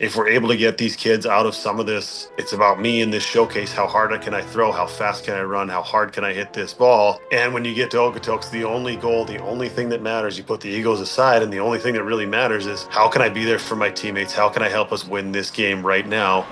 if we're able to get these kids out of some of this, it's about me in this showcase. How hard can I throw? How fast can I run? How hard can I hit this ball? And when you get to Okotoks, the only goal, the only thing that matters, you put the egos aside, and the only thing that really matters is how can I be there for my teammates? How can I help us win this game right now?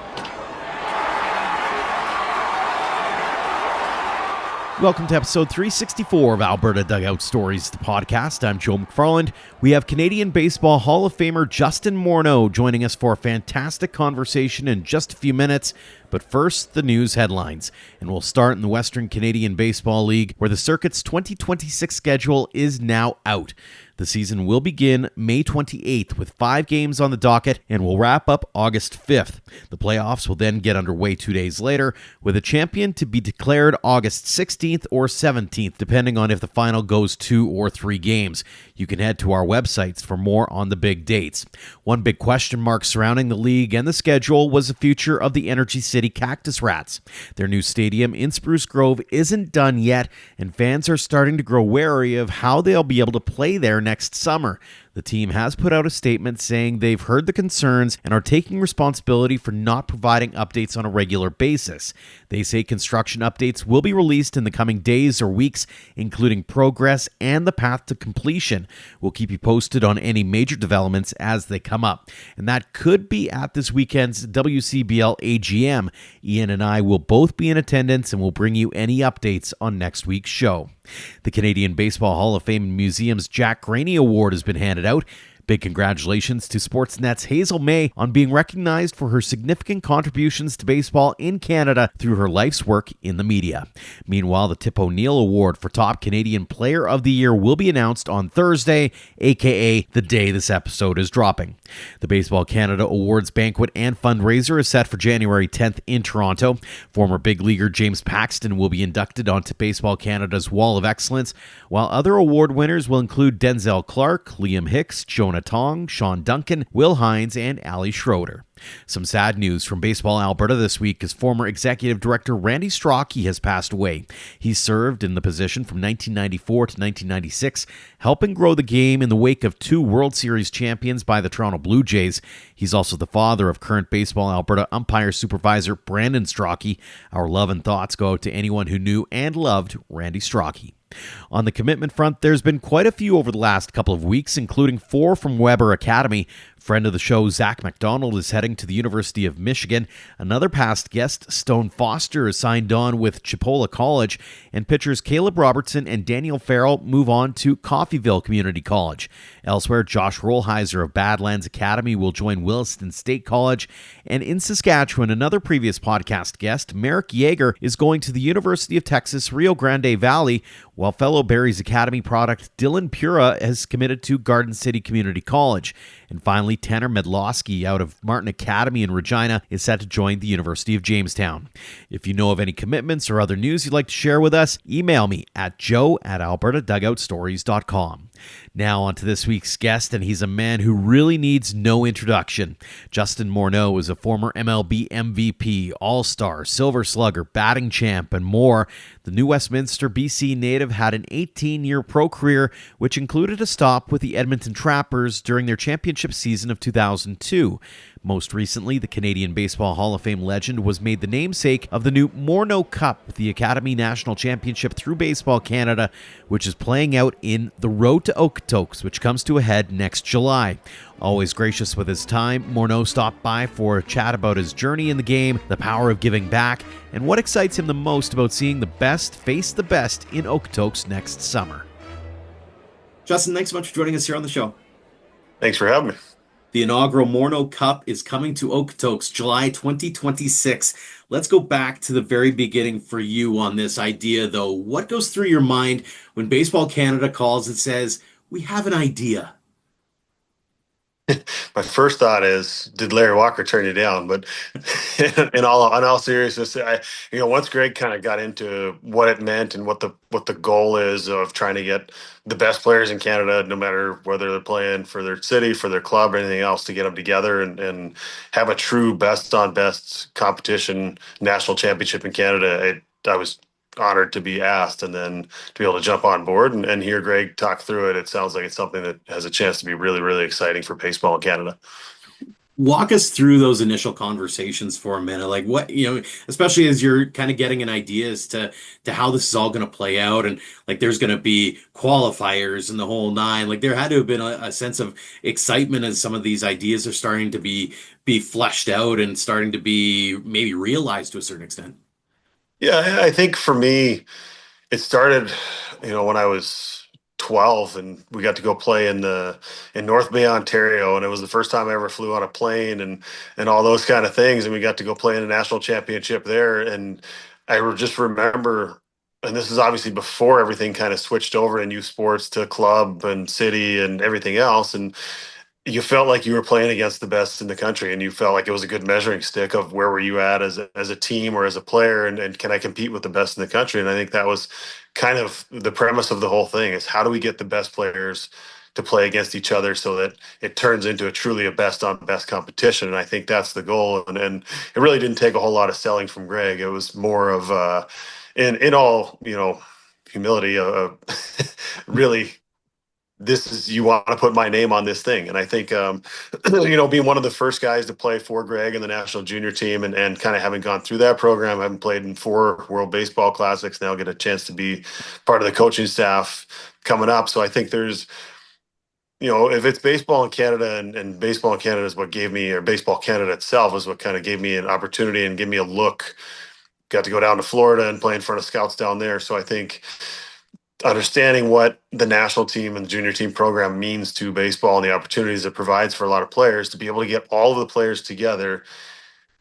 Welcome to episode 364 of Alberta Dugout Stories, the podcast. I'm Joe McFarland. We have Canadian Baseball Hall of Famer Justin Morneau joining us for a fantastic conversation in just a few minutes. But first, the news headlines. And we'll start in the Western Canadian Baseball League, where the circuit's 2026 schedule is now out. The season will begin May 28th with 5 games on the docket and will wrap up August 5th. The playoffs will then get underway 2 days later, with a champion to be declared August 16th or 17th, depending on if the final goes 2 or 3 games. You can head to our websites for more on the big dates. One big question mark surrounding the league and the schedule was the future of the Energy City Cactus Rats. Their new stadium in Spruce Grove isn't done yet, and fans are starting to grow wary of how they'll be able to play there next summer. The team has put out a statement saying they've heard the concerns and are taking responsibility for not providing updates on a regular basis. They say construction updates will be released in the coming days or weeks, including progress and the path to completion. We'll keep you posted on any major developments as they come up. And that could be at this weekend's WCBL AGM. Ian and I will both be in attendance and will bring you any updates on next week's show. The Canadian Baseball Hall of Fame Museum's Jack Graney Award has been handed out. Big congratulations to Sportsnet's Hazel May on being recognized for her significant contributions to baseball in Canada through her life's work in the media. Meanwhile, the Tip O'Neill Award for Top Canadian Player of the Year will be announced on Thursday, aka the day this episode is dropping. The Baseball Canada Awards banquet and fundraiser is set for January 10th in Toronto. Former big leaguer James Paxton will be inducted onto Baseball Canada's Wall of Excellence, while other award winners will include Denzel Clark, Liam Hicks, Jonah Tong, Sean Duncan, Will Hines, and Ali Schroeder. Some sad news from Baseball Alberta this week as former executive director Randy Strachey has passed away. He served in the position from 1994 to 1996, helping grow the game in the wake of 2 World Series champions by the Toronto Blue Jays. He's also the father of current Baseball Alberta umpire supervisor Brandon Strachey. Our love and thoughts go out to anyone who knew and loved Randy Strachey. On the commitment front, there's been quite a few over the last couple of weeks, including 4 from Weber Academy. Friend of the show, Zach McDonald, is heading to the University of Michigan. Another past guest, Stone Foster, is signed on with Chipola College, and pitchers Caleb Robertson and Daniel Farrell move on to Coffeyville Community College. Elsewhere, Josh Rollheiser of Badlands Academy will join Williston State College, and in Saskatchewan, another previous podcast guest, Merrick Yeager, is going to the University of Texas Rio Grande Valley, while fellow Barry's Academy product Dylan Pura has committed to Garden City Community College. And finally, Tanner Medlowski out of Martin Academy in Regina is set to join the University of Jamestown. If you know of any commitments or other news you'd like to share with us, email me at joe@albertadugoutstories.com. Now on to this week's guest, and he's a man who really needs no introduction. Justin Morneau is a former MLB MVP, All-Star, Silver Slugger, batting champ, and more. The New Westminster, BC native had an 18-year pro career, which included a stop with the Edmonton Trappers during their championship season of 2002. Most recently, the Canadian Baseball Hall of Fame legend was made the namesake of the new Morneau Cup, the Academy National Championship through Baseball Canada, which is playing out in the Road to Okotoks, which comes to a head next July. Always gracious with his time, Morneau stopped by for a chat about his journey in the game, the power of giving back, and what excites him the most about seeing the best face the best in Okotoks next summer. Justin, thanks so much for joining us here on the show. Thanks for having me. The inaugural Morneau Cup is coming to Okotoks, July 2026. Let's go back to the very beginning for you on this idea, though. What goes through your mind when Baseball Canada calls and says, "We have an idea"? My first thought is, did Larry Walker turn you down? But in all seriousness, once Greg kind of got into what it meant and what the goal is of trying to get the best players in Canada, no matter whether they're playing for their city, for their club, or anything else, to get them together and have a true best on best competition, national championship in Canada. I was honored to be asked, and then to be able to jump on board and hear Greg talk through it. It sounds like it's something that has a chance to be really, really exciting for baseball in Canada. Walk us through those initial conversations for a minute. Like what, especially as you're kind of getting an idea as to how this is all going to play out, and like there's going to be qualifiers and the whole nine. Like there had to have been a sense of excitement as some of these ideas are starting to be fleshed out and starting to be maybe realized to a certain extent. Yeah, I think for me, it started, when I was 12 and we got to go play in North Bay, Ontario, and it was the first time I ever flew on a plane and all those kind of things, and we got to go play in a national championship there, and just remember, and this is obviously before everything kind of switched over to new sports to club and city and everything else, and you felt like you were playing against the best in the country, and you felt like it was a good measuring stick of where were you at as a team or as a player, and can I compete with the best in the country? And I think that was kind of the premise of the whole thing, is how do we get the best players to play against each other so that it turns into a best on best competition. And I think that's the goal. And it really didn't take a whole lot of selling from Greg. It was more of in all, humility, really, this is, you want to put my name on this thing. And I think, being one of the first guys to play for Greg in the national junior team, and kind of having gone through that program, having played in 4 World Baseball Classics, now get a chance to be part of the coaching staff coming up. So I think there's, if it's baseball in Canada, and baseball in Canada is what gave me, or baseball Canada itself is what kind of gave me an opportunity and gave me a look. Got to go down to Florida and play in front of scouts down there. So I think understanding what the national team and the junior team program means to baseball and the opportunities it provides for a lot of players to be able to get all of the players together,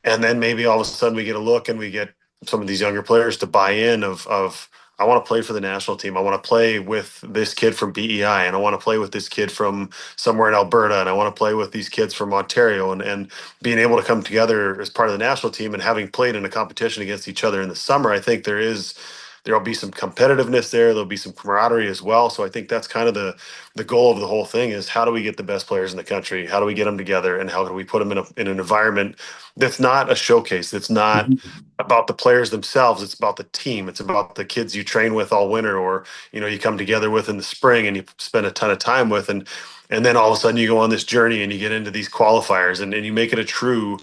and then maybe all of a sudden we get a look and we get some of these younger players to buy in of I want to play for the national team. I want to play with this kid from BEI, and I want to play with this kid from somewhere in Alberta, and I want to play with these kids from Ontario, and being able to come together as part of the national team and having played in a competition against each other in the summer. I think there'll be some competitiveness there. There'll be some camaraderie as well. So I think that's kind of the goal of the whole thing, is how do we get the best players in the country? How do we get them together, and how do we put them in an environment that's not a showcase? That's not about the players themselves. It's about the team. It's about the kids you train with all winter, or you come together with in the spring and you spend a ton of time with, and then all of a sudden you go on this journey and you get into these qualifiers, and you make it a true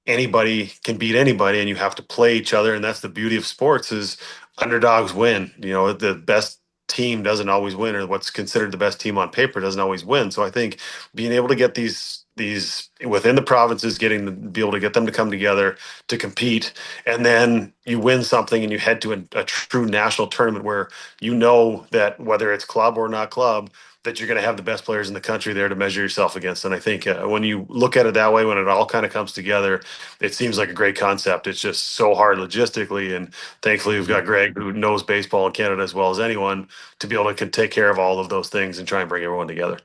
anybody can beat anybody, and you have to play each other. And that's the beauty of sports, is underdogs win. The best team doesn't always win, or what's considered the best team on paper doesn't always win. So I think being able to get these within the provinces, be able to get them to come together to compete, and then you win something and you head to a true national tournament where that whether it's club or not club, that you're going to have the best players in the country there to measure yourself against. And I think when you look at it that way, when it all kind of comes together, it seems like a great concept. It's just so hard logistically, and thankfully we've got Greg, who knows baseball in Canada as well as anyone, to be able to take care of all of those things and try and bring everyone together.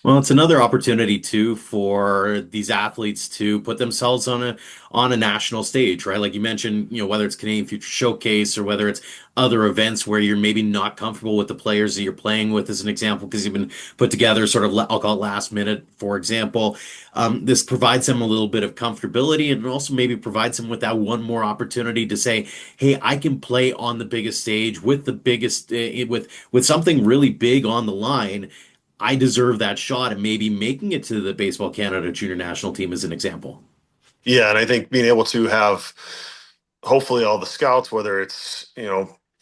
Well, it's another opportunity too for these athletes to put themselves on a national stage, right? Like you mentioned, whether it's Canadian Future Showcase or whether it's other events where you're maybe not comfortable with the players that you're playing with, as an example, because you've been put together sort of, I'll call it last minute, for example. This provides them a little bit of comfortability, and also maybe provides them with that one more opportunity to say, "Hey, I can play on the biggest stage with the biggest, with something really big on the line. I deserve that shot," and maybe making it to the Baseball Canada junior national team as an example. Yeah, and I think being able to have hopefully all the scouts, whether it's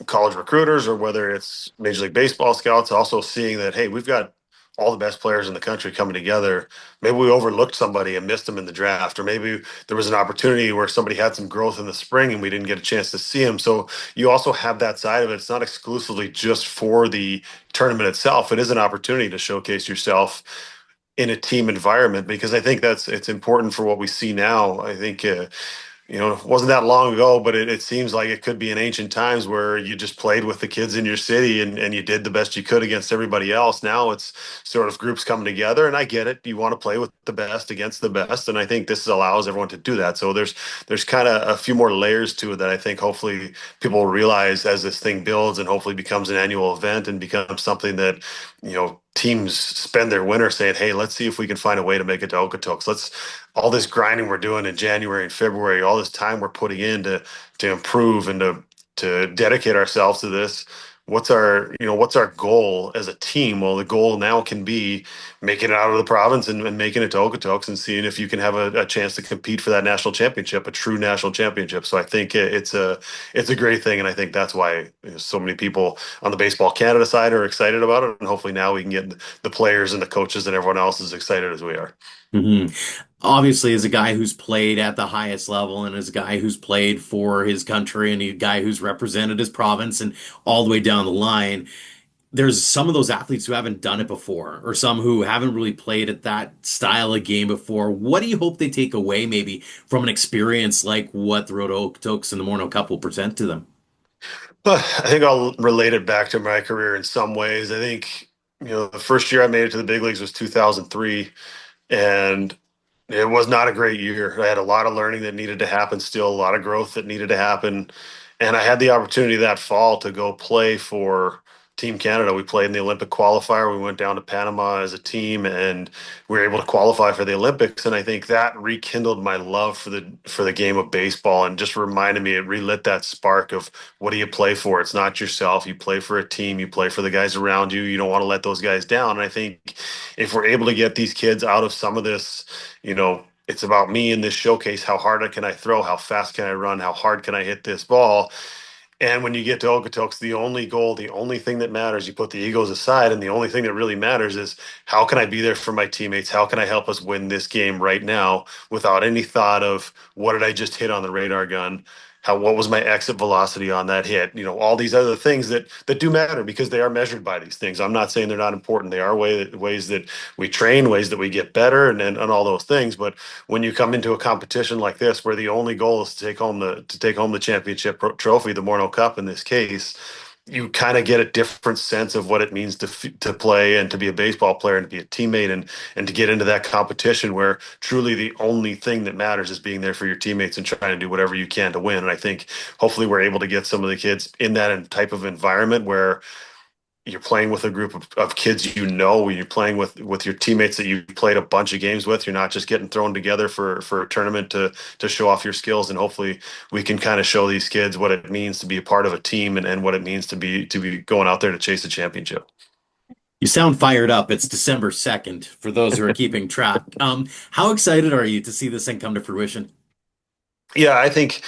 college recruiters or whether it's Major League Baseball scouts, also seeing that, hey, we've got all the best players in the country coming together. Maybe we overlooked somebody and missed them in the draft, or maybe there was an opportunity where somebody had some growth in the spring and we didn't get a chance to see them. So you also have that side of it. It's not exclusively just for the tournament itself. It is an opportunity to showcase yourself in a team environment, because I think it's important for what we see now. I think it wasn't that long ago, but it seems like it could be in ancient times where you just played with the kids in your city, and you did the best you could against everybody else. Now it's sort of groups coming together, and I get it. You want to play with the best against the best, and I think this allows everyone to do that. So there's kind of a few more layers to it that I think hopefully people will realize as this thing builds and hopefully becomes an annual event and becomes something that teams spend their winter saying, hey, let's see if we can find a way to make it to Okotoks. Let's all this grinding we're doing in January and February, all this time we're putting in to improve and to dedicate ourselves to this. what's our goal as a team? Well, the goal now can be making it out of the province and making it to Okotoks and seeing if you can have a chance to compete for that national championship, a true national championship. So I think it's a great thing, and I think that's why so many people on the Baseball Canada side are excited about it, and hopefully now we can get the players and the coaches and everyone else as excited as we are. Hmm. Obviously, as a guy who's played at the highest level and as a guy who's played for his country and a guy who's represented his province and all the way down the line, there's some of those athletes who haven't done it before or some who haven't really played at that style of game before. What do you hope they take away maybe from an experience like what the Road to Okotoks and the Morneau Cup will present to them? But I think I'll relate it back to my career in some ways. I think, the first year I made it to the big leagues was 2003, and it was not a great year. I had a lot of learning that needed to happen, still a lot of growth that needed to happen. And I had the opportunity that fall to go play for Team Canada. We played in the Olympic qualifier. We went down to Panama as a team and we were able to qualify for the Olympics. And I think that rekindled my love for the game of baseball and just reminded me, it relit that spark of what do you play for? It's not yourself. You play for a team, you play for the guys around you. You don't want to let those guys down. And I think if we're able to get these kids out of some of this, it's about me in this showcase. How hard can I throw? How fast can I run? How hard can I hit this ball? And when you get to Okotoks, the only goal, the only thing that matters, you put the egos aside, and the only thing that really matters is how can I be there for my teammates? How can I help us win this game right now without any thought of what did I just hit on the radar gun? What was my exit velocity on that hit? All these other things that do matter because they are measured by these things. I'm not saying they're not important. They are ways that we train, ways that we get better, and all those things. But when you come into a competition like this, where the only goal is to take home the championship trophy, the Morneau Cup in this case, you kind of get a different sense of what it means to play and to be a baseball player and to be a teammate and to get into that competition where truly the only thing that matters is being there for your teammates and trying to do whatever you can to win. And I think hopefully we're able to get some of the kids in that type of environment where you're playing with a group of kids, you're playing with your teammates that you've played a bunch of games with. You're not just getting thrown together for a tournament to show off your skills. And hopefully we can kind of show these kids what it means to be a part of a team and what it means to be going out there to chase a championship. You sound fired up. It's December 2nd for those who are keeping track. How excited are you to see this thing come to fruition? Yeah, I think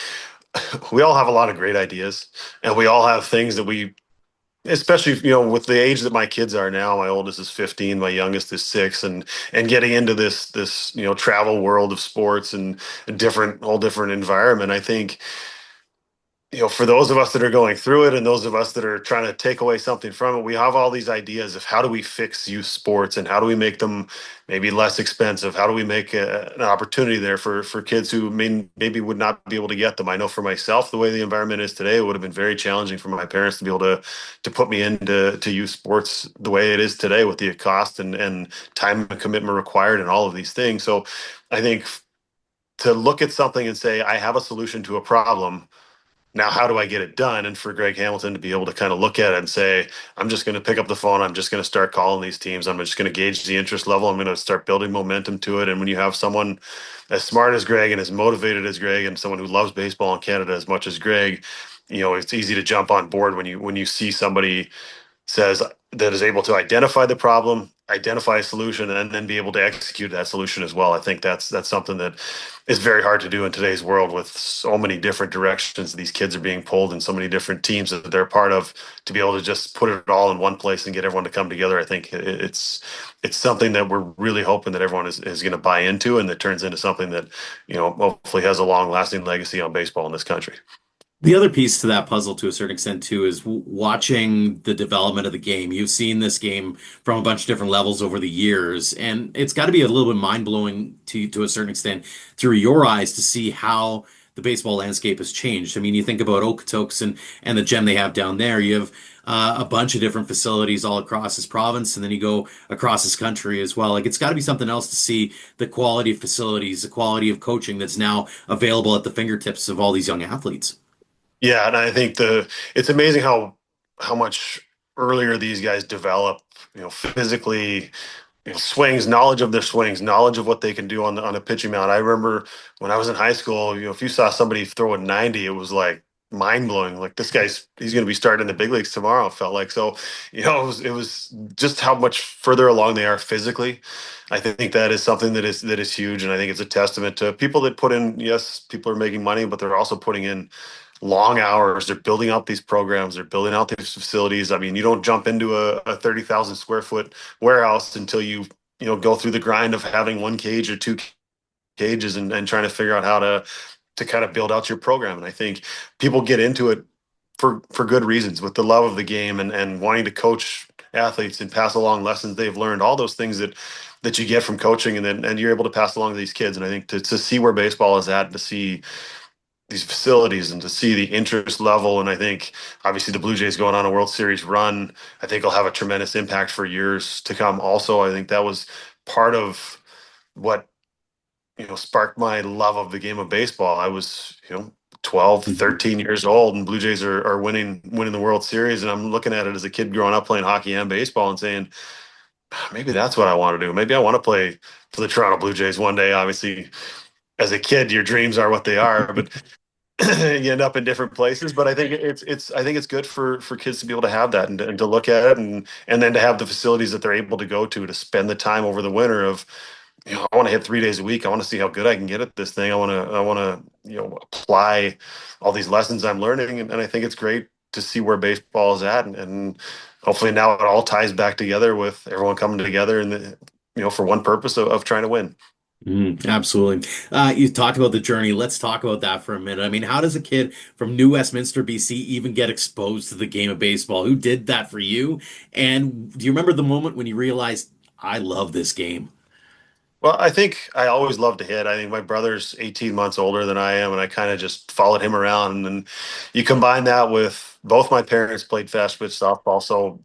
we all have a lot of great ideas and we all have things that we, especially with the age that my kids are now. My oldest is 15, my youngest is 6, and getting into this travel world of sports and a whole different environment. I think for those of us that are going through it and those of us that are trying to take away something from it, we have all these ideas of how do we fix youth sports and how do we make them maybe less expensive? How do we make an opportunity there for kids who maybe would not be able to get them? I know for myself, the way the environment is today, it would have been very challenging for my parents to be able to put me into youth sports the way it is today with the cost and time and commitment required and all of these things. So I think to look at something and say, I have a solution to a problem. Now, how do I get it done? And for Greg Hamilton to be able to kind of look at it and say, I'm just going to pick up the phone. I'm just going to start calling these teams. I'm just going to gauge the interest level. I'm going to start building momentum to it. And when you have someone as smart as Greg and as motivated as Greg and someone who loves baseball in Canada as much as Greg, it's easy to jump on board when you see somebody says that is able to identify the problem, identify a solution, and then be able to execute that solution as well. I think that's something that is very hard to do in today's world with so many different directions these kids are being pulled and so many different teams that they're part of. To be able to just put it all in one place and get everyone to come together, I think it's something that we're really hoping that everyone is going to buy into and that turns into something that hopefully has a long lasting legacy on baseball in this country. The other piece to that puzzle, to a certain extent, too, is watching the development of the game. You've seen this game from a bunch of different levels over the years, and it's got to be a little bit mind-blowing to a certain extent through your eyes to see how the baseball landscape has changed. I mean, you think about Okotoks and the gem they have down there. You have a bunch of different facilities all across this province, and then you go across this country as well. Like, it's got to be something else to see the quality of facilities, the quality of coaching that's now available at the fingertips of all these young athletes. Yeah, and I think it's amazing how much earlier these guys develop, physically, swings, knowledge of their swings, knowledge of what they can do on a pitching mound. I remember when I was in high school, if you saw somebody throw a 90, it was like mind blowing. Like this guy's he's going to be starting in the big leagues tomorrow. It felt like so, it was just how much further along they are physically. I think that is something that is huge, and I think it's a testament to people that put in. Yes, people are making money, but they're also putting in long hours. They're building out these programs. They're building out these facilities. I mean, you don't jump into a 30,000 square foot warehouse until you go through the grind of having one cage or two cages and trying to figure out how to kind of build out your program. And I think people get into it for good reasons, with the love of the game and wanting to coach athletes and pass along lessons they've learned, all those things that you get from coaching, and you're able to pass along to these kids. And I think to see where baseball is at, to see these facilities and to see the interest level. And I think obviously the Blue Jays going on a World Series run, I think will have a tremendous impact for years to come. Also, I think that was part of what sparked my love of the game of baseball. I was 12, Mhm. 13 years old, and Blue Jays are winning the World Series, and I'm looking at it as a kid growing up playing hockey and baseball and saying, maybe that's what I want to do. Maybe I want to play for the Toronto Blue Jays one day. Obviously, as a kid, your dreams are what they are, but you end up in different places. But I think it's good for kids to be able to have that and to look at it, and then to have the facilities that they're able to go to spend the time over the winter of, I want to hit 3 days a week. I want to see how good I can get at this thing. I want to apply all these lessons I'm learning. And I think it's great to see where baseball is at. And hopefully now it all ties back together with everyone coming together and for one purpose of trying to win. Absolutely. You talked about the journey. Let's talk about that for a minute. I mean, how does a kid from New Westminster, BC, even get exposed to the game of baseball? Who did that for you? And do you remember the moment when you realized, I love this game? Well, I think I always loved to hit. I think my brother's 18 months older than I am, and I kind of just followed him around. And then you combine that with both my parents played fast pitch softball. So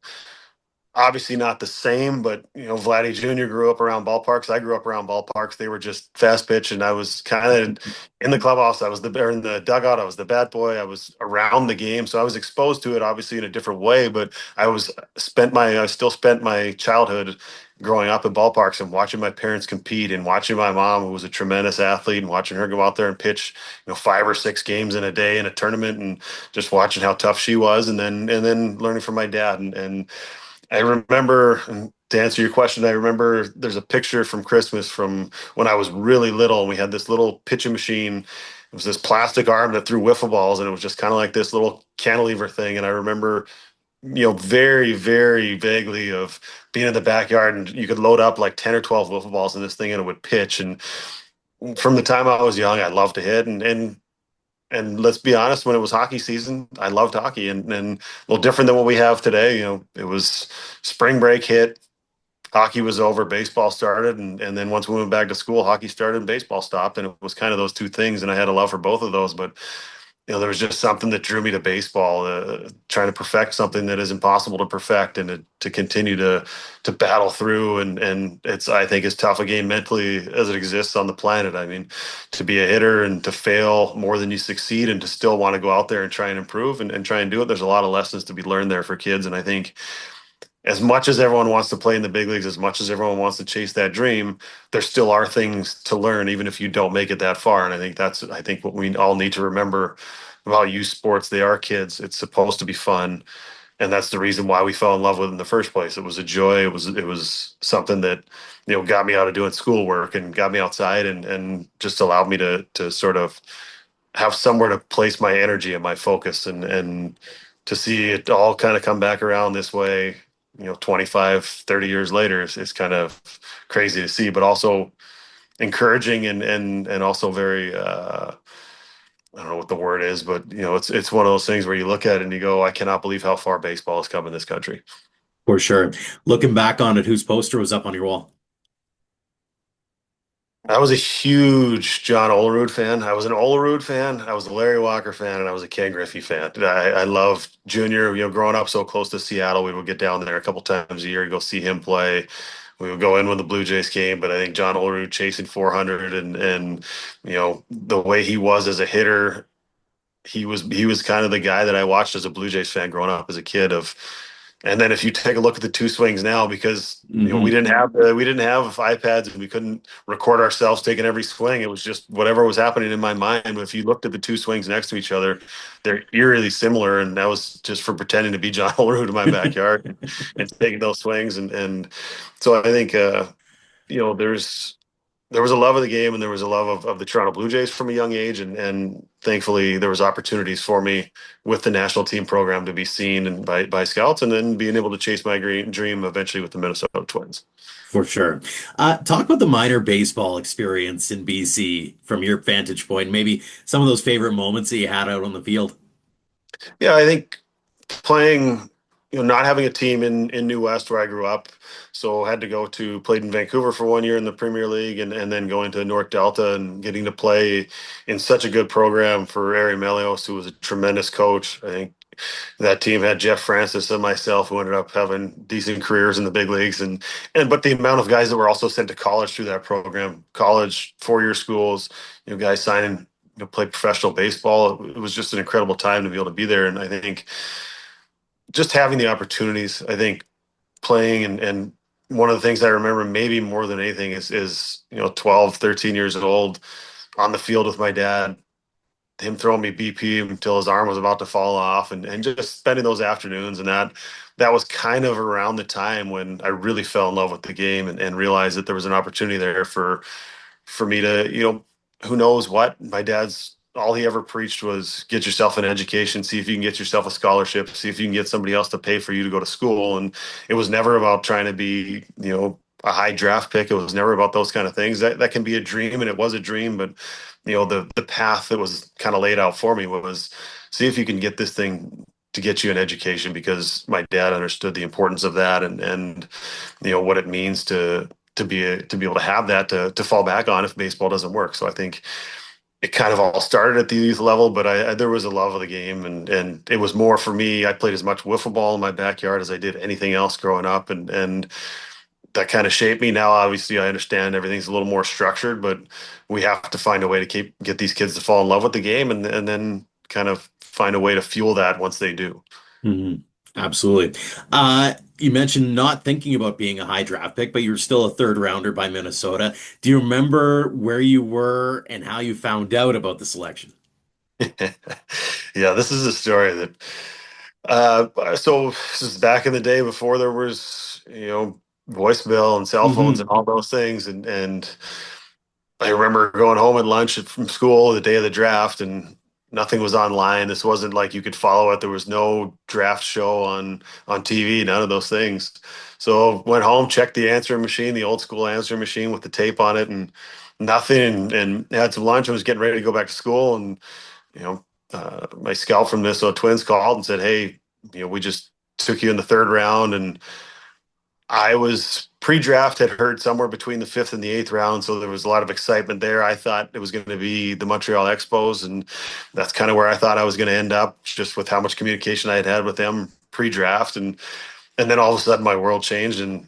obviously not the same, but Vladdy Jr. grew up around ballparks. I grew up around ballparks. They were just fast pitch, and I was kind of in the clubhouse. I was or in the dugout. I was the bat boy. I was around the game, so I was exposed to it, obviously in a different way. But I still spent my childhood growing up in ballparks and watching my parents compete, and watching my mom, who was a tremendous athlete, and watching her go out there and pitch, 5 or 6 games in a day in a tournament, and just watching how tough she was, and then learning from my dad, and I remember, and to answer your question, I remember there's a picture from Christmas from when I was really little, and we had this little pitching machine. It was this plastic arm that threw wiffle balls, and it was just kind of like this little cantilever thing. And I remember, very, very vaguely of being in the backyard, and you could load up like 10 or 12 wiffle balls in this thing, and it would pitch. And from the time I was young, I loved to hit, and let's be honest, when it was hockey season, I loved hockey, and a little different than what we have today. It was spring break hit, hockey was over, baseball started, and then once we went back to school, hockey started and baseball stopped, and it was kind of those two things, and I had a love for both of those. But there was just something that drew me to baseball, trying to perfect something that is impossible to perfect, and to continue to battle through. And it's, I think, as tough a game mentally as it exists on the planet. I mean, to be a hitter and to fail more than you succeed, and to still want to go out there and try and improve and try and do it. There's a lot of lessons to be learned there for kids. And I think as much as everyone wants to play in the big leagues, as much as everyone wants to chase that dream, there still are things to learn, even if you don't make it that far. And I think what we all need to remember about youth sports. They are kids. It's supposed to be fun, and that's the reason why we fell in love with it in the first place. It was a joy. It was something that got me out of doing schoolwork and got me outside, and just allowed me to sort of have somewhere to place my energy and my focus, and to see it all kind of come back around this way, 25, 30 years later is kind of crazy to see, but also encouraging, and also very I don't know what the word is, but it's one of those things where you look at it and you go, I cannot believe how far baseball has come in this country. For sure. Looking back on it, whose poster was up on your wall? I was a huge John Olerud fan. I was an Olerud fan. I was a Larry Walker fan, and I was a Ken Griffey fan. I loved Junior. Growing up so close to Seattle, we would get down there a couple times a year to go see him play. We would go in when the Blue Jays came, but I think John Olerud chasing 400, and the way he was as a hitter, he was kind of the guy that I watched as a Blue Jays fan growing up as a kid. Of And then if you take a look at the two swings now, because Hmm. we didn't have iPads and we couldn't record ourselves taking every swing. It was just whatever was happening in my mind. But if you looked at the two swings next to each other, they're eerily similar, and that was just for pretending to be John Holroot in my backyard and taking those swings. And so I think there was a love of the game and there was a love of the Toronto Blue Jays from a young age, and thankfully there was opportunities for me with the national team program to be seen and by scouts, and then being able to chase my dream eventually with the Minnesota Twins. For sure. Talk about the minor baseball experience in BC from your vantage point. Maybe some of those favorite moments that you had out on the field. Yeah, I think playing, not having a team in New West where I grew up, so had to go to played in Vancouver for 1 year in the Premier League, and then going to North Delta and getting to play in such a good program for Ari Melios, who was a tremendous coach. I think that team had Jeff Francis and myself, who ended up having decent careers in the big leagues, and but the amount of guys that were also sent to college through that program, college 4 year schools, guys signing, play professional baseball. It was just an incredible time to be able to be there, and I think just having the opportunities. I think playing, and one of the things I remember maybe more than anything is 12, 13 years old on the field with my dad, him throwing me BP until his arm was about to fall off, and just spending those afternoons, and that was kind of around the time when I really fell in love with the game, and realized that there was an opportunity there for me to, who knows what. My dad's all he ever preached was get yourself an education, see if you can get yourself a scholarship, see if you can get somebody else to pay for you to go to school. And it was never about trying to be, a high draft pick. It was never about those kind of things. That can be a dream, and it was a dream, but the path that was kind of laid out for me was see if you can get this thing to get you an education, because my dad understood the importance of that, and what it means to be able to have that to fall back on if baseball doesn't work. So I think it kind of all started at the youth level, but there was a love of the game, and it was more for me. I played as much wiffle ball in my backyard as I did anything else growing up, and that kind of shaped me. Now, obviously, I understand everything's a little more structured, but we have to find a way to get these kids to fall in love with the game, and then kind of find a way to fuel that once they do. Hmm. Absolutely. You mentioned not thinking about being a high draft pick, but you're still a third rounder by Minnesota. Do you remember where you were and how you found out about the selection? Yeah, this is a story that so this is back in the day before there was, voicemail and cell phones and Hmm. all those things. And I remember going home at lunch from school the day of the draft, and nothing was online. This wasn't like you could follow it. There was no draft show on TV, none of those things. So went home, checked the answering machine, the old school answering machine with the tape on it, and nothing. And had some lunch and was getting ready to go back to school. And my scout from Minnesota Twins called and said, "Hey, we just took you in the third round." And I was pre-draft, had heard somewhere between the fifth and the eighth round, so there was a lot of excitement there. I thought it was going to be the Montreal Expos, and that's kind of where I thought I was going to end up, just with how much communication I had had with them pre-draft. And then all of a sudden, my world changed, and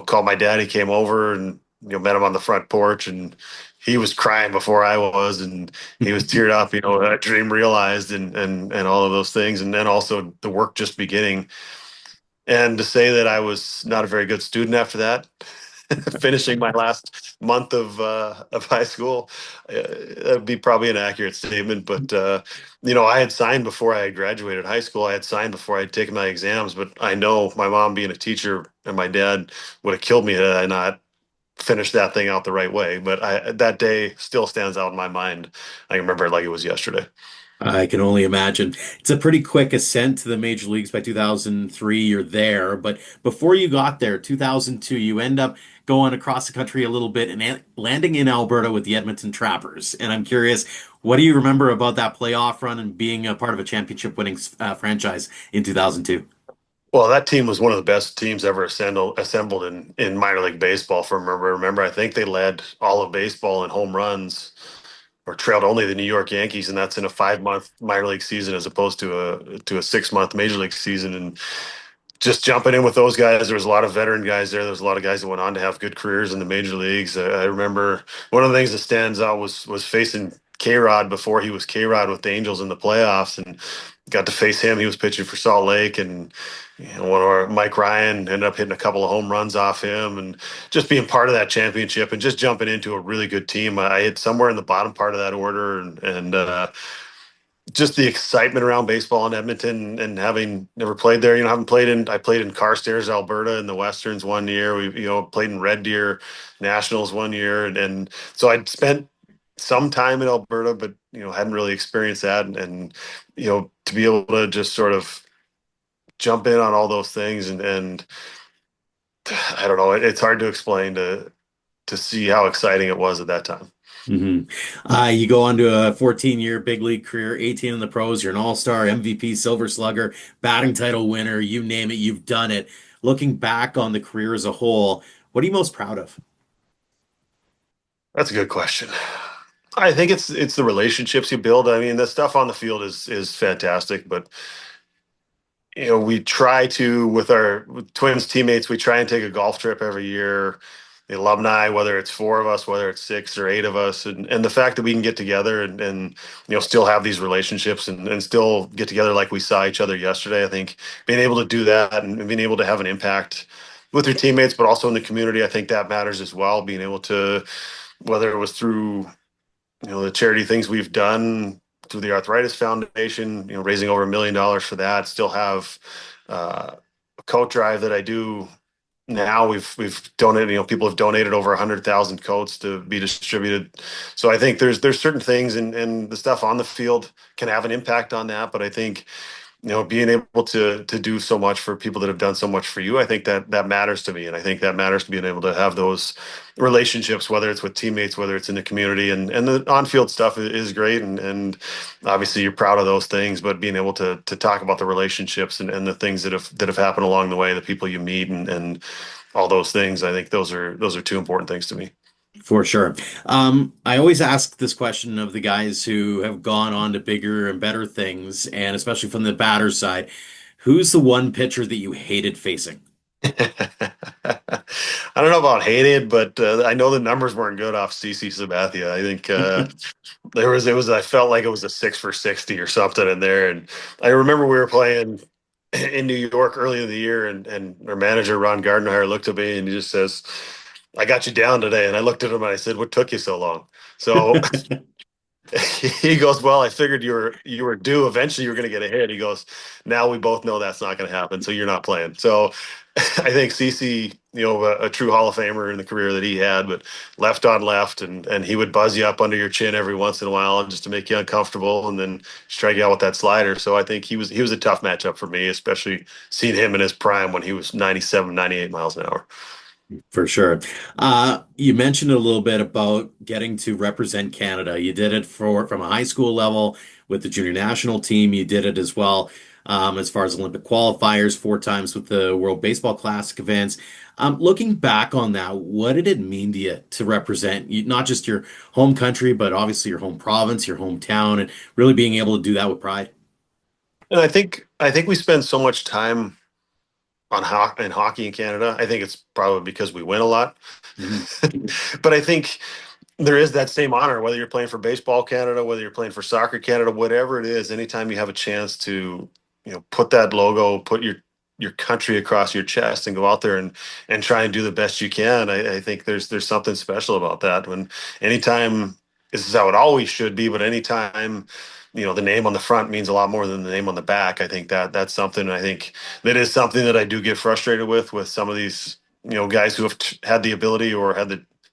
called my dad. He came over, and met him on the front porch, and he was crying before I was, and he was teared up. That dream realized, and all of those things, and then also the work just beginning. And to say that I was not a very good student after that, finishing my last month of high school, that'd be probably an accurate statement. But I had signed before I had graduated high school. I had signed before I had taken my exams. But I know my mom being a teacher and my dad would have killed me had I not finished that thing out the right way. But that day still stands out in my mind. I remember it like it was yesterday. I can only imagine. It's a pretty quick ascent to the major leagues. By 2003, you're there. But before you got there, 2002, you end up going across the country a little bit and landing in Alberta with the Edmonton Trappers. And I'm curious, what do you remember about that playoff run and being a part of a championship winning franchise in 2002? Well, that team was one of the best teams ever assembled in minor league baseball. From remember, I think they led all of baseball in home runs, or trailed only the New York Yankees, and that's in a 5 month minor league season as opposed to a 6 month major league season. And just jumping in with those guys, there was a lot of veteran guys there. There was a lot of guys that went on to have good careers in the major leagues. I remember one of the things that stands out was facing K-Rod before he was K-Rod with the Angels in the playoffs, and got to face him. He was pitching for Salt Lake, and one of our Mike Ryan ended up hitting a couple of home runs off him, and just being part of that championship and just jumping into a really good team. I hit somewhere in the bottom part of that order, and just the excitement around baseball in Edmonton, and having never played there, having I played in Carstairs, Alberta in the Westerns one year. We, played in Red Deer Nationals one year. And so I'd spent some time in Alberta, but, hadn't really experienced that. And, to be able to just sort of jump in on all those things and I don't know, it's hard to explain to see how exciting it was at that time. hmm You go on to a 14-year big league career, 18 in the pros. You're an all-star, MVP, Silver Slugger, batting title winner. You name it, you've done it. Looking back on the career as a whole, what are you most proud of? That's a good question. I think it's the relationships you build. I mean, the stuff on the field is fantastic, but we try to, with Twins teammates, we try and take a golf trip every year. The alumni, whether it's four of us, whether it's six or eight of us, and the fact that we can get together and still have these relationships and still get together like we saw each other yesterday. I think being able to do that and being able to have an impact with your teammates, but also in the community, I think that matters as well. Being able to, whether it was through the charity things we've done through the Arthritis Foundation, raising over $1 million for that. Still have a coat drive that I do now. We've donated, people have donated over 100,000 coats to be distributed. So I think there's certain things, and the stuff on the field can have an impact on that. But I think being able to do so much for people that have done so much for you, I think that matters to me. And I think that matters to being able to have those relationships, whether it's with teammates, whether it's in the community, and the on-field stuff is great. And obviously you're proud of those things, but being able to talk about the relationships and the things that have happened along the way, the people you meet and all those things, I think those are two important things to me. For sure. I always ask this question of the guys who have gone on to bigger and better things, and especially from the batter's side, who's the one pitcher that you hated facing? I don't know about hated, but I know the numbers weren't good off CC Sabathia. I think I felt like it was a 6 for 60 or something in there. And I remember we were playing in New York early in the year, and our manager Ron Gardner looked at me and he just says, "I got you down today." And I looked at him and I said, "What took you so long?" So he goes, "Well, I figured you were due. Eventually, you were going to get a hit." He goes, "Now we both know that's not going to happen, so you're not playing." So I think CC, a true Hall of Famer in the career that he had, but left on left, and he would buzz you up under your chin every once in a while just to make you uncomfortable, and then strike you out with that slider. So I think he was a tough matchup for me, especially seeing him in his prime when he was 97, 98 miles an hour. For sure. You mentioned a little bit about getting to represent Canada. You did it from a high school level with the junior national team. You did it as well as far as Olympic qualifiers, four times with the World Baseball Classic events. Looking back on that, what did it mean to you to represent not just your home country, but obviously your home province, your hometown, and really being able to do that with pride? And I think we spend so much time in hockey in Canada. I think it's probably because we win a lot. Mhm. But I think there is that same honor, whether you're playing for Baseball Canada, whether you're playing for Soccer Canada, whatever it is. Anytime you have a chance to, put that logo, put your country across your chest, and go out there and try and do the best you can. I think there's something special about that. When anytime, this is how it always should be, but anytime the name on the front means a lot more than the name on the back. I think that's something. I think that is something that I do get frustrated with some of these guys who have had the ability or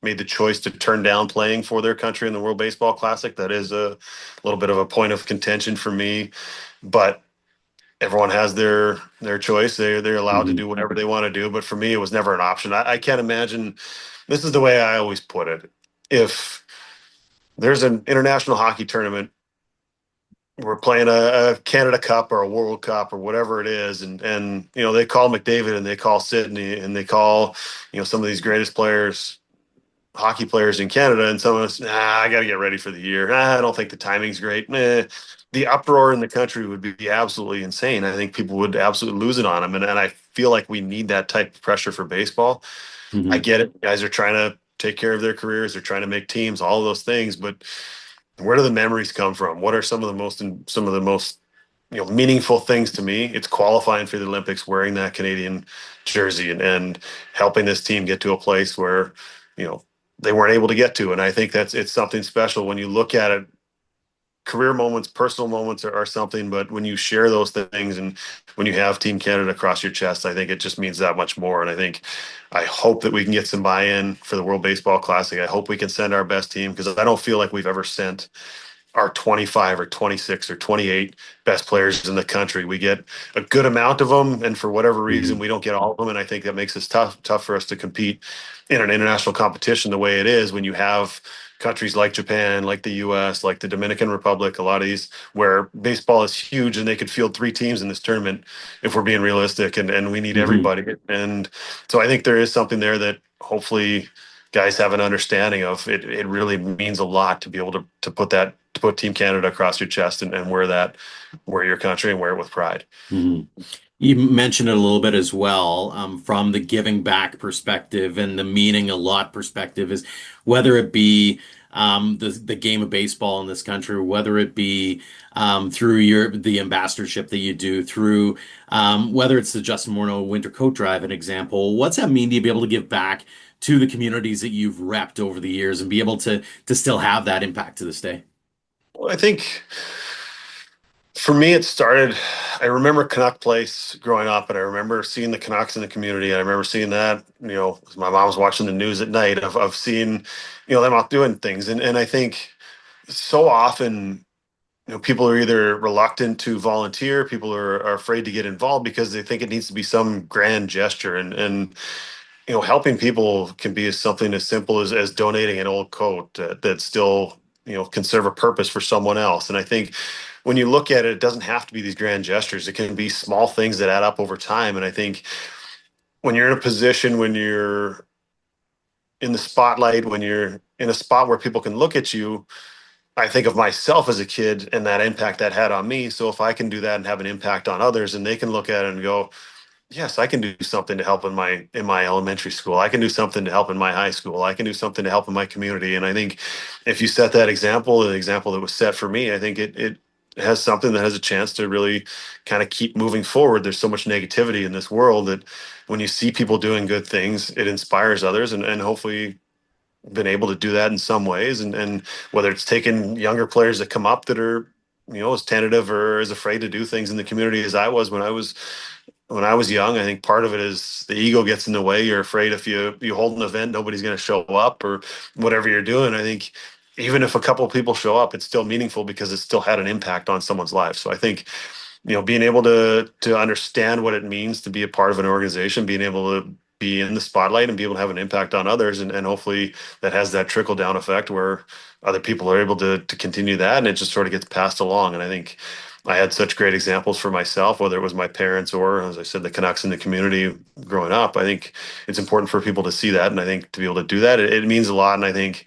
made the choice to turn down playing for their country in the World Baseball Classic. That is a little bit of a point of contention for me, but everyone has their choice. They're allowed to Mhm. do whatever they want to do. But for me, it was never an option. I can't imagine. This is the way I always put it. If there's an international hockey tournament, we're playing a Canada Cup or a World Cup or whatever it is, and they call McDavid and they call Sydney and they call some of these greatest players, hockey players in Canada, and some of us, I got to get ready for the year. I don't think the timing's great. The uproar in the country would be absolutely insane. I think people would absolutely lose it on them, and I feel like we need that type of pressure for baseball. I Mhm. get it. Guys are trying to take care of their careers. They're trying to make teams, all of those things, but Where do the memories come from? What are some of the most meaningful things to me? It's qualifying for the Olympics, wearing that Canadian jersey, and helping this team get to a place where you know they weren't able to get to. And I think it's something special when you look at it. Career moments, personal moments are something, but when you share those things and when you have Team Canada across your chest, I think it just means that much more. And I hope that we can get some buy-in for the World Baseball Classic. I hope we can send our best team, because I don't feel like we've ever sent our 25 or 26 or 28 best players in the country. We get a good amount of them, and for whatever reason, Mhm. we don't get all of them. And I think that makes it tough for us to compete in an international competition the way it is when you have countries like Japan, like the US, like the Dominican Republic, a lot of these where baseball is huge and they could field three teams in this tournament if we're being realistic, and we need Mhm. everybody. And so I think there is something there that hopefully guys have an understanding of. It really means a lot to be able to put Team Canada across your chest, and wear your country and wear it with pride. Mhm. You mentioned it a little bit as well, from the giving back perspective and the meaning a lot perspective is whether it be the game of baseball in this country, whether it be through the ambassadorship that you do, through whether it's the Justin Morneau Winter Coat Drive, an example. What's that mean to be able to give back to the communities that you've repped over the years and be able to still have that impact to this day? Well, I think for me, it started. I remember Canuck Place growing up, and I remember seeing the Canucks in the community. I remember seeing that, my mom was watching the news at night of seeing, them out doing things. And I think so often, people are either reluctant to volunteer, people are afraid to get involved because they think it needs to be some grand gesture. And helping people can be something as simple as donating an old coat that still, can serve a purpose for someone else. And I think when you look at it, it doesn't have to be these grand gestures. It can be small things that add up over time. And I think when you're in a position, when you're in the spotlight, when you're in a spot where people can look at you, I think of myself as a kid and that impact that had on me. So if I can do that and have an impact on others, and they can look at it and go, yes, I can do something to help in my elementary school. I can do something to help in my high school. I can do something to help in my community. And I think if you set that example, the example that was set for me, I think it has something that has a chance to really kind of keep moving forward. There's so much negativity in this world that when you see people doing good things, it inspires others, and hopefully been able to do that in some ways. And whether it's taking younger players that come up that are, as tentative or as afraid to do things in the community as I was when I was young. I think part of it is the ego gets in the way. You're afraid if you hold an event, nobody's going to show up or whatever you're doing. I think even if a couple of people show up, it's still meaningful because it still had an impact on someone's life. So I think being able to understand what it means to be a part of an organization, being able to be in the spotlight and be able to have an impact on others, and hopefully that has that trickle down effect where other people are able to continue that, and it just sort of gets passed along. And I think I had such great examples for myself, whether it was my parents or, as I said, the Canucks in the community growing up. I think it's important for people to see that, and I think to be able to do that, it means a lot. And I think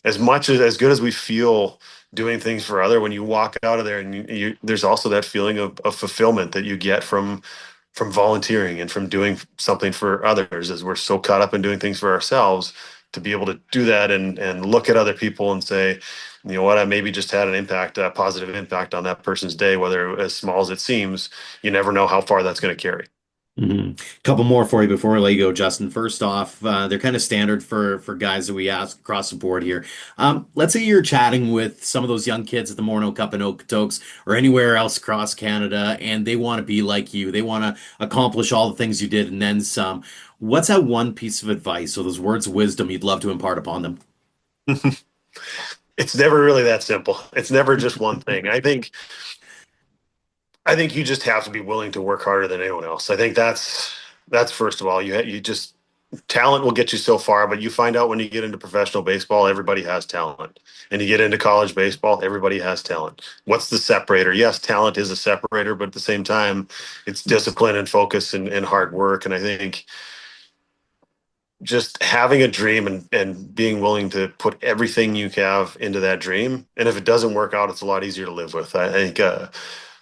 as good as we feel doing things for other, when you walk out of there and there's also that feeling of fulfillment that you get from volunteering and from doing something for others, as we're so caught up in doing things for ourselves, to be able to do that and look at other people and say, you know what, I maybe just had an impact, a positive impact on that person's day, whether as small as it seems. You never know how far that's going to carry. Couple more for you before I let you go, Justin. First off, they're kind of standard for guys that we ask across the board here. Let's say you're chatting with some of those young kids at the Morneau Cup in Okotoks or anywhere else across Canada, and they want to be like you. They want to accomplish all the things you did and then some. What's that one piece of advice or those words of wisdom you'd love to impart upon them? It's never really that simple. It's never just one thing. I think you just have to be willing to work harder than anyone else. I think that's first of all. You just talent will get you so far, but you find out when you get into professional baseball, everybody has talent. And you get into college baseball, everybody has talent. What's the separator? Yes, talent is a separator, but at the same time, it's discipline and focus and hard work. And I think just having a dream and being willing to put everything you have into that dream. And if it doesn't work out, it's a lot easier to live with. I think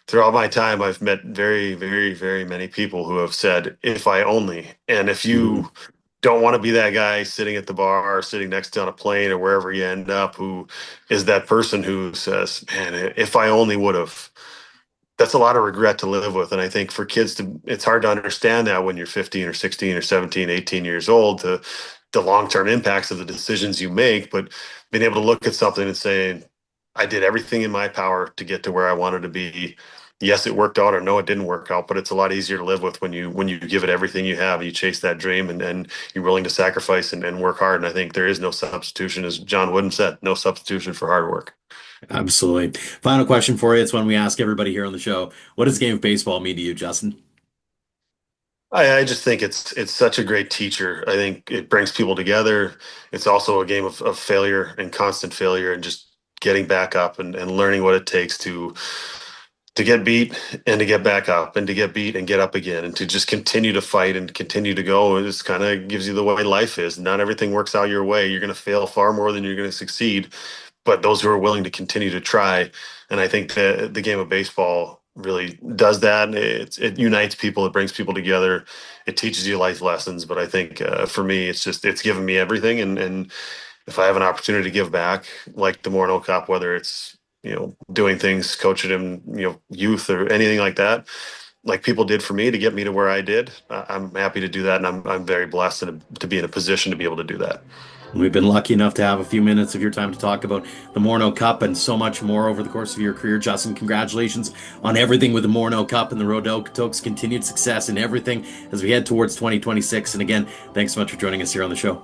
throughout my time, I've met very, very, very many people who have said, if I only, and if Mhm. don't want to be that guy sitting at the bar or sitting next to on a plane or wherever you end up who is that person who says, man, if I only would have. That's a lot of regret to live with. And I think for kids it's hard to understand that when you're 15 or 16 or 17, 18 years old, the long-term impacts of the decisions you make, but being able to look at something and say, I did everything in my power to get to where I wanted to be. Yes, it worked out, or no, it didn't work out, but it's a lot easier to live with when you give it everything you have, you chase that dream and you're willing to sacrifice and work hard. And I think there is no substitution, as John Wooden said, no substitution for hard work. Absolutely. Final question for you. It's one we ask everybody here on the show. What does the game of baseball mean to you, Justin? I just think it's such a great teacher. I think it brings people together. It's also a game of failure and constant failure and just getting back up and learning what it takes to get beat and to get back up and to get beat and get up again and to just continue to fight and continue to go. It just kind of gives you the way life is. Not everything works out your way. You're going to fail far more than you're going to succeed, but those who are willing to continue to try. And I think the game of baseball really does that. It unites people. It brings people together. It teaches you life lessons. But I think for me, it's given me everything. And if I have an opportunity to give back, like the Morneau Cup, whether it's doing things, coaching him, youth or anything like that, like people did for me to get me to where I did, I'm happy to do that, and I'm very blessed to be in a position to be able to do that. We've been lucky enough to have a few minutes of your time to talk about the Morneau Cup and so much more over the course of your career. Justin, congratulations on everything with the Morneau Cup and the Road to Okotoks. Continued success in everything as we head towards 2026. And again, thanks so much for joining us here on the show.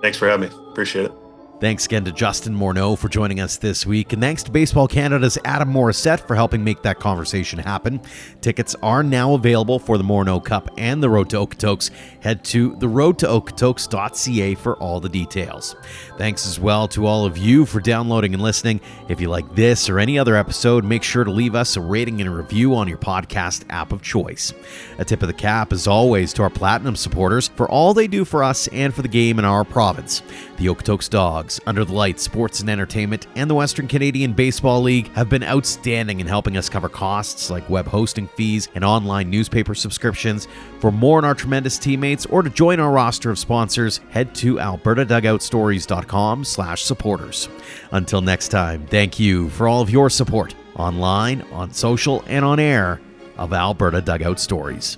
Thanks for having me. Appreciate it. Thanks again to Justin Morneau for joining us this week, and thanks to Baseball Canada's Adam Morissette for helping make that conversation happen. Tickets are now available for the Morneau Cup and the Road to Okotoks. Head to theroadtookotoks.ca for all the details. Thanks as well to all of you for downloading and listening. If you like this or any other episode, make sure to leave us a rating and a review on your podcast app of choice. A tip of the cap, as always, to our Platinum supporters for all they do for us and for the game in our province. The Okotoks Dogs, Under the Lights Sports and Entertainment, and the Western Canadian Baseball League have been outstanding in helping us cover costs like web hosting fees and online newspaper subscriptions. For more on our tremendous teammates or to join our roster of sponsors, head to albertadugoutstories.com/supporters. Until next time, thank you for all of your support online, on social, and on air of Alberta Dugout Stories.